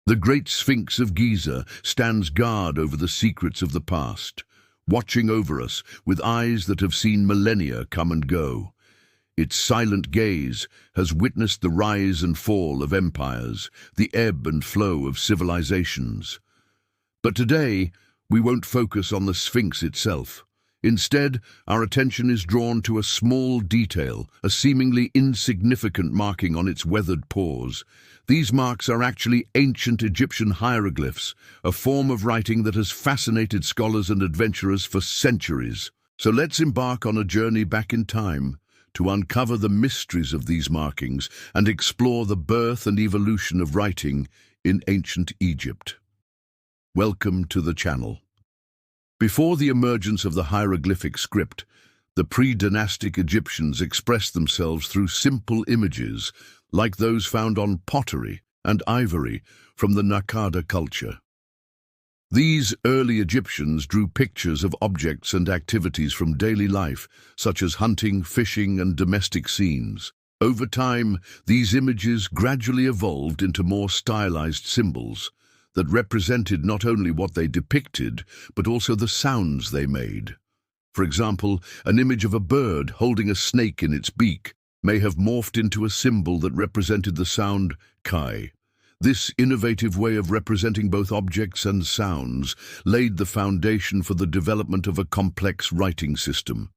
The Great Sphinx of Giza stands guard over the secrets of the past, watching over us with eyes that have seen millennia come and go. Its silent gaze has witnessed the rise and fall of empires, the ebb and flow of civilizations. But today, we won't focus on the Sphinx itself. Instead, our attention is drawn to a small detail, a seemingly insignificant marking on its weathered paws. These marks are actually ancient Egyptian hieroglyphs, a form of writing that has fascinated scholars and adventurers for centuries. So let's embark on a journey back in time to uncover the mysteries of these markings and explore the birth and evolution of writing in ancient Egypt. Welcome to the channel. Before the emergence of the hieroglyphic script, the pre-dynastic Egyptians expressed themselves through simple images, like those found on pottery and ivory from the Naqada culture. These early Egyptians drew pictures of objects and activities from daily life, such as hunting, fishing, and domestic scenes. Over time, these images gradually evolved into more stylized symbols that represented not only what they depicted, but also the sounds they made. For example, an image of a bird holding a snake in its beak may have morphed into a symbol that represented the sound kai. This innovative way of representing both objects and sounds laid the foundation for the development of a complex writing system.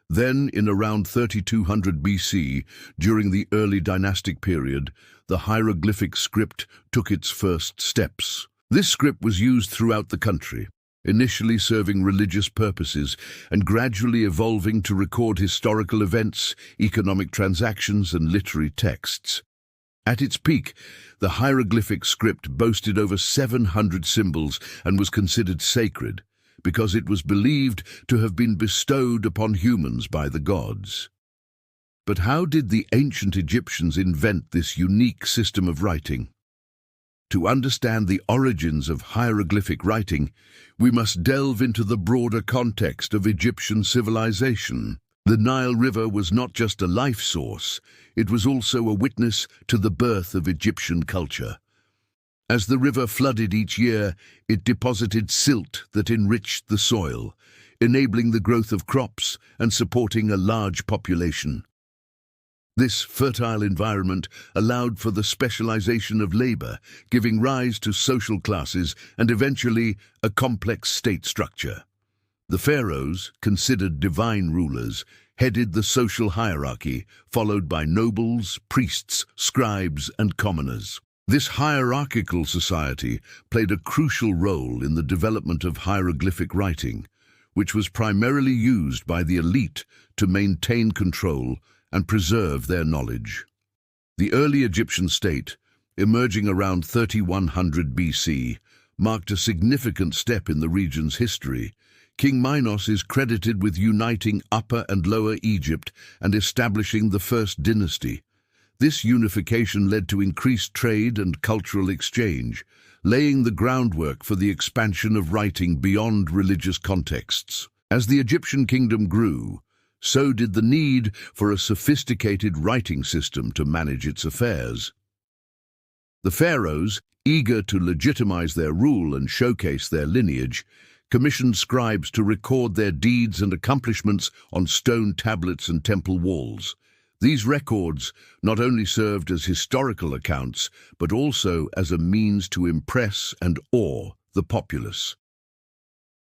Then, in around 3200 BC, during the early dynastic period, the hieroglyphic script took its first steps. This script was used throughout the country, initially serving religious purposes and gradually evolving to record historical events, economic transactions, and literary texts. At its peak, the hieroglyphic script boasted over 700 symbols and was considered sacred, because it was believed to have been bestowed upon humans by the gods. But how did the ancient Egyptians invent this unique system of writing? To understand the origins of hieroglyphic writing, we must delve into the broader context of Egyptian civilization. The Nile River was not just a life source, it was also a witness to the birth of Egyptian culture. As the river flooded each year, it deposited silt that enriched the soil, enabling the growth of crops and supporting a large population. This fertile environment allowed for the specialization of labor, giving rise to social classes and eventually a complex state structure. The pharaohs, considered divine rulers, headed the social hierarchy, followed by nobles, priests, scribes, and commoners. This hierarchical society played a crucial role in the development of hieroglyphic writing, which was primarily used by the elite to maintain control and preserve their knowledge. The early Egyptian state, emerging around 3100 BC, marked a significant step in the region's history. King Minos is credited with uniting Upper and Lower Egypt and establishing the first dynasty. This unification led to increased trade and cultural exchange, laying the groundwork for the expansion of writing beyond religious contexts. As the Egyptian kingdom grew, so did the need for a sophisticated writing system to manage its affairs. The pharaohs, eager to legitimize their rule and showcase their lineage, commissioned scribes to record their deeds and accomplishments on stone tablets and temple walls. These records not only served as historical accounts, but also as a means to impress and awe the populace.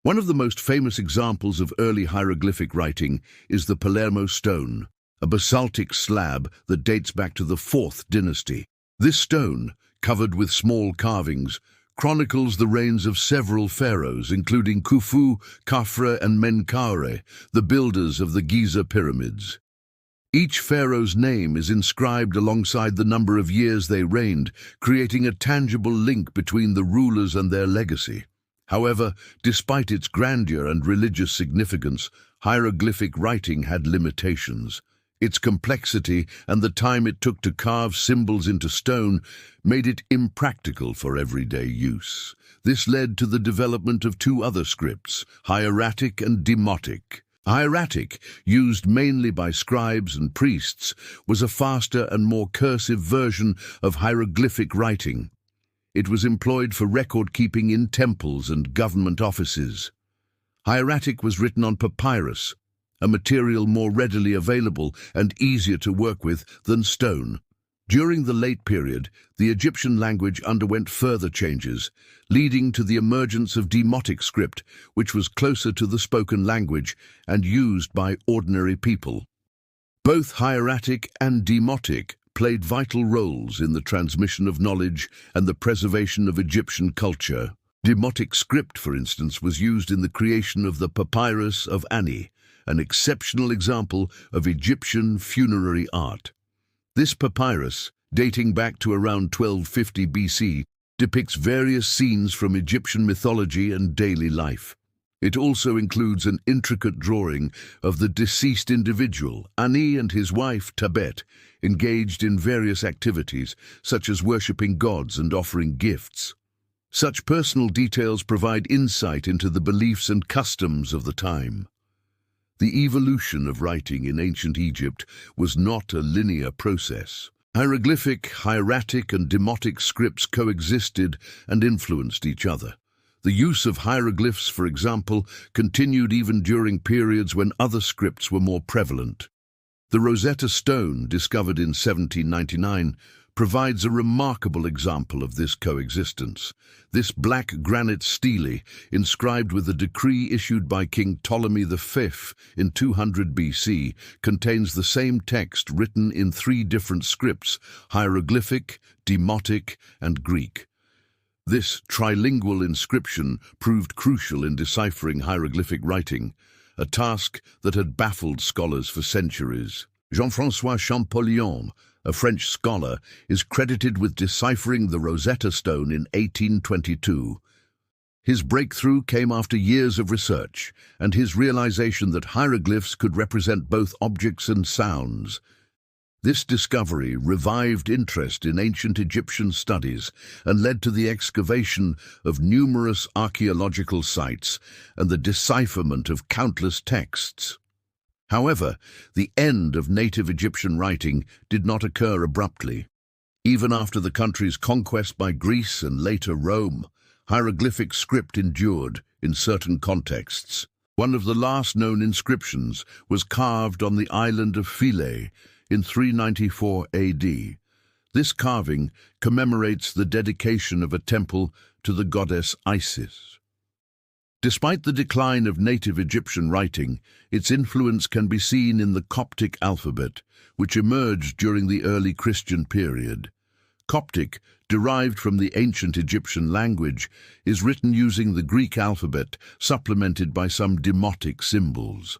One of the most famous examples of early hieroglyphic writing is the Palermo stone, a basaltic slab that dates back to the 4th dynasty. This stone, covered with small carvings, chronicles the reigns of several pharaohs, including Khufu, Khafre, and Menkaure, the builders of the Giza pyramids. Each pharaoh's name is inscribed alongside the number of years they reigned, creating a tangible link between the rulers and their legacy. However, despite its grandeur and religious significance, hieroglyphic writing had limitations. Its complexity and the time it took to carve symbols into stone made it impractical for everyday use. This led to the development of two other scripts, hieratic and demotic. Hieratic, used mainly by scribes and priests, was a faster and more cursive version of hieroglyphic writing. It was employed for record-keeping in temples and government offices. Hieratic was written on papyrus, a material more readily available and easier to work with than stone. During the late period, the Egyptian language underwent further changes, leading to the emergence of demotic script, which was closer to the spoken language and used by ordinary people. Both hieratic and demotic played vital roles in the transmission of knowledge and the preservation of Egyptian culture. Demotic script, for instance, was used in the creation of the Papyrus of Ani, an exceptional example of Egyptian funerary art. This papyrus, dating back to around 1250 BC, depicts various scenes from Egyptian mythology and daily life. It also includes an intricate drawing of the deceased individual, Ani, and his wife, Tabet, engaged in various activities, such as worshipping gods and offering gifts. Such personal details provide insight into the beliefs and customs of the time. The evolution of writing in ancient Egypt was not a linear process. Hieroglyphic, hieratic, and demotic scripts coexisted and influenced each other. The use of hieroglyphs, for example, continued even during periods when other scripts were more prevalent. The Rosetta Stone, discovered in 1799, provides a remarkable example of this coexistence. This black granite stele, inscribed with a decree issued by King Ptolemy V in 200 BC, contains the same text written in 3 different scripts: hieroglyphic, demotic, and Greek. This trilingual inscription proved crucial in deciphering hieroglyphic writing, a task that had baffled scholars for centuries. Jean-François Champollion, a French scholar, is credited with deciphering the Rosetta Stone in 1822. His breakthrough came after years of research, and his realization that hieroglyphs could represent both objects and sounds. This discovery revived interest in ancient Egyptian studies and led to the excavation of numerous archaeological sites and the decipherment of countless texts. However, the end of native Egyptian writing did not occur abruptly. Even after the country's conquest by Greece and later Rome, hieroglyphic script endured in certain contexts. One of the last known inscriptions was carved on the island of Philae in 394 AD. This carving commemorates the dedication of a temple to the goddess Isis. Despite the decline of native Egyptian writing, its influence can be seen in the Coptic alphabet, which emerged during the early Christian period. Coptic, derived from the ancient Egyptian language, is written using the Greek alphabet, supplemented by some demotic symbols.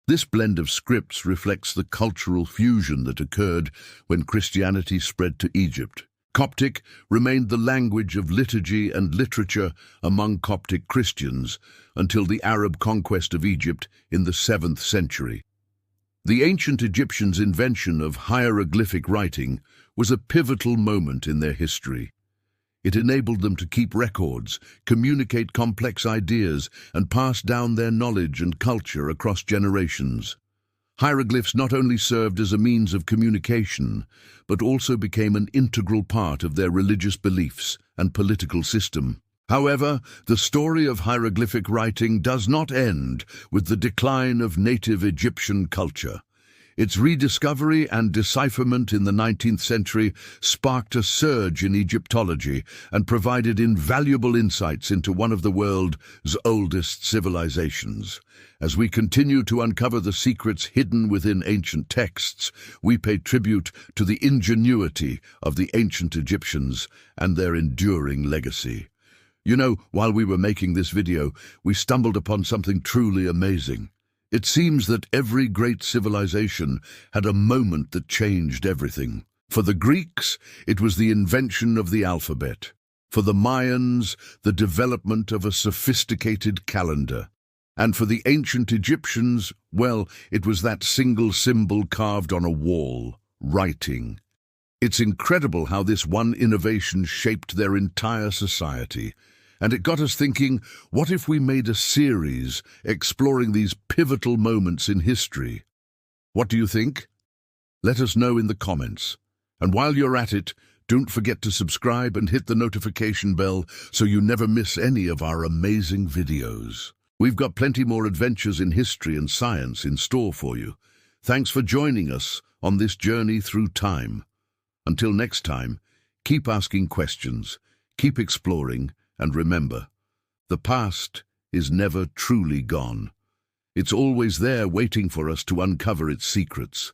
This blend of scripts reflects the cultural fusion that occurred when Christianity spread to Egypt. Coptic remained the language of liturgy and literature among Coptic Christians until the Arab conquest of Egypt in the 7th century. The ancient Egyptians' invention of hieroglyphic writing was a pivotal moment in their history. It enabled them to keep records, communicate complex ideas, and pass down their knowledge and culture across generations. Hieroglyphs not only served as a means of communication, but also became an integral part of their religious beliefs and political system. However, the story of hieroglyphic writing does not end with the decline of native Egyptian culture. Its rediscovery and decipherment in the 19th century sparked a surge in Egyptology and provided invaluable insights into one of the world's oldest civilizations. As we continue to uncover the secrets hidden within ancient texts, we pay tribute to the ingenuity of the ancient Egyptians and their enduring legacy. You know, while we were making this video, we stumbled upon something truly amazing. It seems that every great civilization had a moment that changed everything. For the Greeks, it was the invention of the alphabet. For the Mayans, the development of a sophisticated calendar. And for the ancient Egyptians, well, it was that single symbol carved on a wall, writing. It's incredible how this one innovation shaped their entire society. And it got us thinking, what if we made a series exploring these pivotal moments in history? What do you think? Let us know in the comments. And while you're at it, Don't forget to subscribe and hit the notification bell so you never miss any of our amazing videos. We've got plenty more adventures in history and science in store for you. Thanks for joining us on this journey through time. Until next time, keep asking questions, keep exploring, and remember, the past is never truly gone. It's always there waiting for us to uncover its secrets.